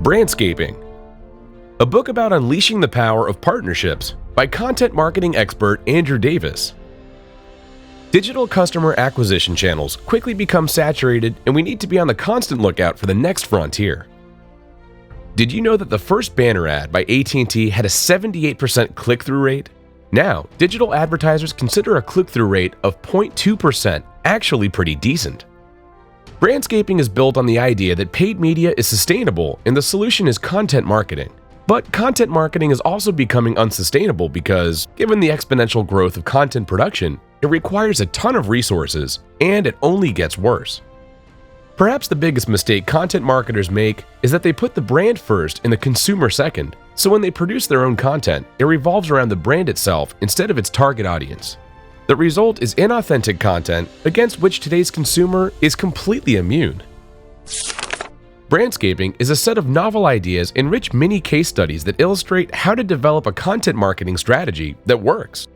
Brandscaping, a book about unleashing the power of partnerships by content marketing expert Andrew Davis. Digital customer acquisition channels quickly become saturated, and we need to be on the constant lookout for the next frontier. Did you know that the first banner ad by AT&T had a 78% click-through rate? Now, digital advertisers consider a click-through rate of 0.2% actually pretty decent. Brandscaping is built on the idea that paid media is sustainable and the solution is content marketing. But content marketing is also becoming unsustainable because, given the exponential growth of content production, it requires a ton of resources, and it only gets worse. Perhaps the biggest mistake content marketers make is that they put the brand first and the consumer second, so when they produce their own content, it revolves around the brand itself instead of its target audience. The result is inauthentic content against which today's consumer is completely immune. Brandscaping is a set of novel ideas and rich mini case studies that illustrate how to develop a content marketing strategy that works.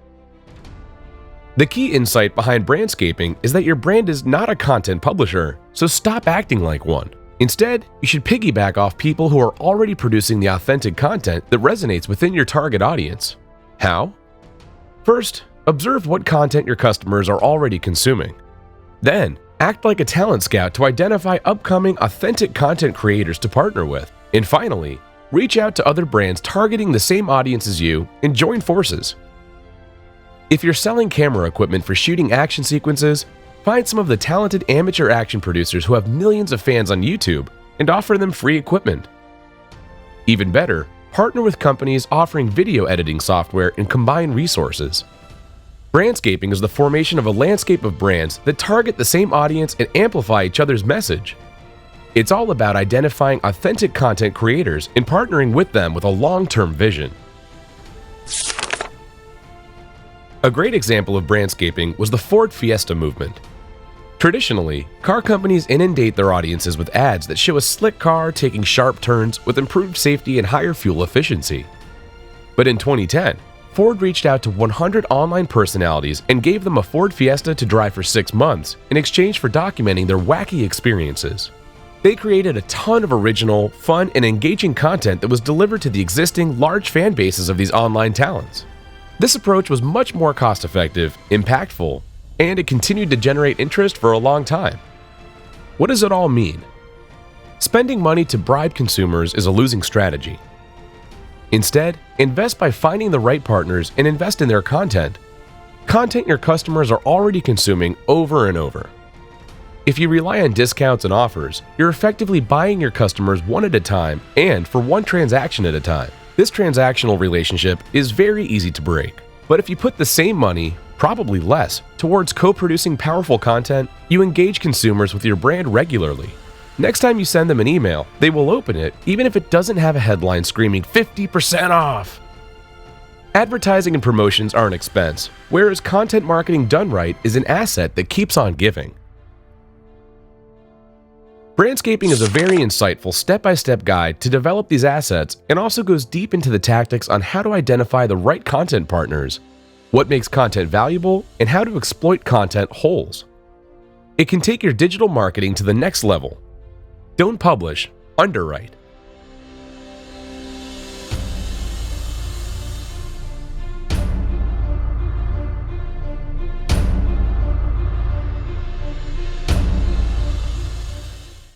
The key insight behind Brandscaping is that your brand is not a content publisher, so stop acting like one. Instead, you should piggyback off people who are already producing the authentic content that resonates within your target audience. How? First, observe what content your customers are already consuming. Then, act like a talent scout to identify upcoming authentic content creators to partner with. And finally, reach out to other brands targeting the same audience as you and join forces. If you're selling camera equipment for shooting action sequences, find some of the talented amateur action producers who have millions of fans on YouTube and offer them free equipment. Even better, partner with companies offering video editing software and combine resources. Brandscaping is the formation of a landscape of brands that target the same audience and amplify each other's message. It's all about identifying authentic content creators and partnering with them with a long-term vision. A great example of brandscaping was the Ford Fiesta movement. Traditionally, car companies inundate their audiences with ads that show a slick car taking sharp turns with improved safety and higher fuel efficiency. But in 2010, Ford reached out to 100 online personalities and gave them a Ford Fiesta to drive for 6 months in exchange for documenting their wacky experiences. They created a ton of original, fun, and engaging content that was delivered to the existing large fan bases of these online talents. This approach was much more cost-effective, impactful, and it continued to generate interest for a long time. What does it all mean? Spending money to bribe consumers is a losing strategy. Instead, invest by finding the right partners and invest in their content. Content your customers are already consuming over and over. If you rely on discounts and offers, you're effectively buying your customers one at a time and for one transaction at a time. This transactional relationship is very easy to break. But if you put the same money, probably less, towards co-producing powerful content, you engage consumers with your brand regularly. Next time you send them an email, they will open it even if it doesn't have a headline screaming 50% off. Advertising and promotions are an expense, whereas content marketing done right is an asset that keeps on giving. Brandscaping is a very insightful step-by-step guide to develop these assets and also goes deep into the tactics on how to identify the right content partners, what makes content valuable, and how to exploit content holes. It can take your digital marketing to the next level. Don't publish, underwrite.